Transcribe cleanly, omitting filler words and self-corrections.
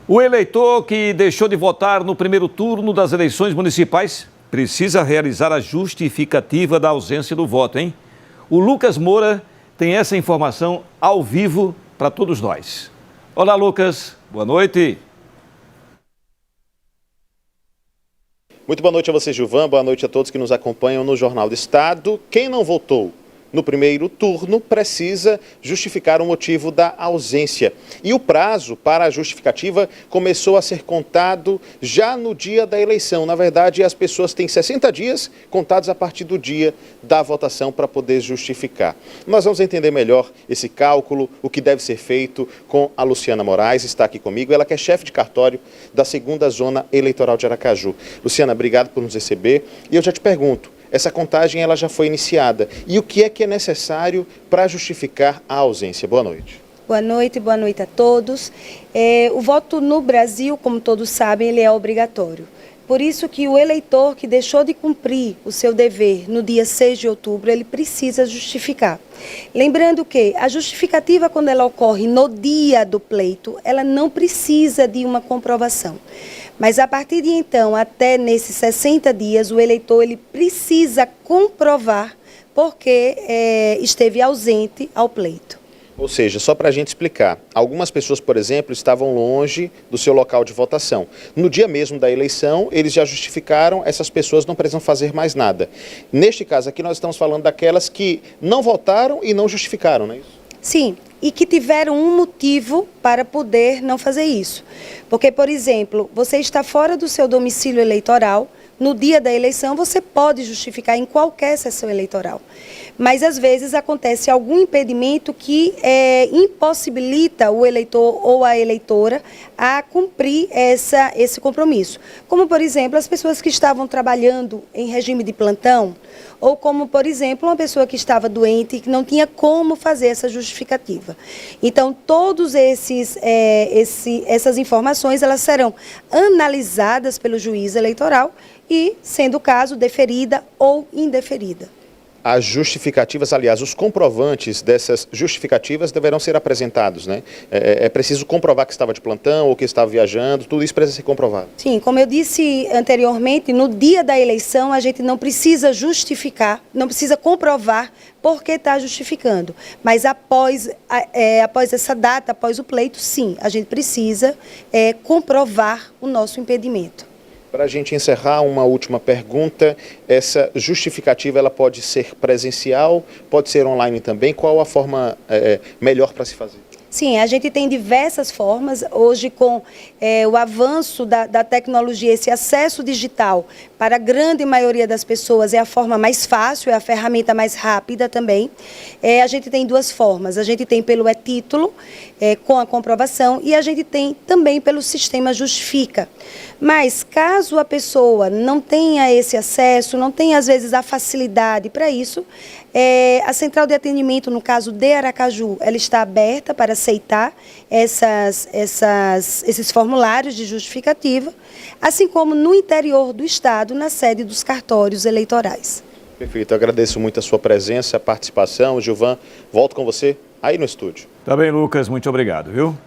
O eleitor que deixou de votar no primeiro turno das eleições municipais precisa realizar a justificativa da ausência do voto, hein? O Lucas Moura tem essa informação ao vivo para todos nós. Olá, Lucas. Boa noite. Muito boa noite a você, Gilvan. Boa noite a todos que nos acompanham no Jornal do Estado. Quem não votou no primeiro turno precisa justificar o motivo da ausência. E o prazo para a justificativa começou a ser contado já no dia da eleição. Na verdade, as pessoas têm 60 dias contados a partir do dia da votação para poder justificar. Nós vamos entender melhor esse cálculo, o que deve ser feito com a Luciana Moraes, está aqui comigo. Ela que é chefe de cartório da 2ª Zona Eleitoral de Aracaju. Luciana, obrigado por nos receber. E eu já te pergunto, essa contagem ela já foi iniciada. E o que é necessário para justificar a ausência? Boa noite. Boa noite a todos. O voto no Brasil, como todos sabem, ele é obrigatório. Por isso que o eleitor que deixou de cumprir o seu dever no dia 6 de outubro, ele precisa justificar. Lembrando que a justificativa, quando ela ocorre no dia do pleito, ela não precisa de uma comprovação. Mas a partir de então, até nesses 60 dias, o eleitor ele precisa comprovar porque esteve ausente ao pleito. Ou seja, só para a gente explicar, algumas pessoas, por exemplo, estavam longe do seu local de votação. No dia mesmo da eleição, eles já justificaram, essas pessoas não precisam fazer mais nada. Neste caso aqui, nós estamos falando daquelas que não votaram e não justificaram, não é isso? Sim, e que tiveram um motivo para poder não fazer isso. Porque, por exemplo, você está fora do seu domicílio eleitoral, no dia da eleição você pode justificar em qualquer sessão eleitoral. Mas, às vezes, acontece algum impedimento que impossibilita o eleitor ou a eleitora a cumprir esse compromisso. Como, por exemplo, as pessoas que estavam trabalhando em regime de plantão, ou como, por exemplo, uma pessoa que estava doente e que não tinha como fazer essa justificativa. Então, todas essas informações elas serão analisadas pelo juiz eleitoral e, sendo o caso, deferida ou indeferida. As justificativas, aliás, os comprovantes dessas justificativas deverão ser apresentados, né? É preciso comprovar que estava de plantão ou que estava viajando, tudo isso precisa ser comprovado. Sim, como eu disse anteriormente, no dia da eleição a gente não precisa justificar, não precisa comprovar porque está justificando. Mas após essa data, após o pleito, sim, a gente precisa comprovar o nosso impedimento. Para a gente encerrar, uma última pergunta, essa justificativa ela pode ser presencial, pode ser online também, qual a forma melhor para se fazer? Sim, a gente tem diversas formas, hoje com o avanço da tecnologia, esse acesso digital para a grande maioria das pessoas é a forma mais fácil, é a ferramenta mais rápida também. A gente tem duas formas, a gente tem pelo e-título, com a comprovação, e a gente tem também pelo sistema Justifica. Mas caso a pessoa não tenha esse acesso, não tenha às vezes a facilidade para isso, a central de atendimento, no caso de Aracaju, ela está aberta para aceitar esses formulários de justificativa, assim como no interior do estado, na sede dos cartórios eleitorais. Perfeito, eu agradeço muito a sua presença, a participação. Gilvan, volto com você aí no estúdio. Tá bem, Lucas, muito obrigado, viu?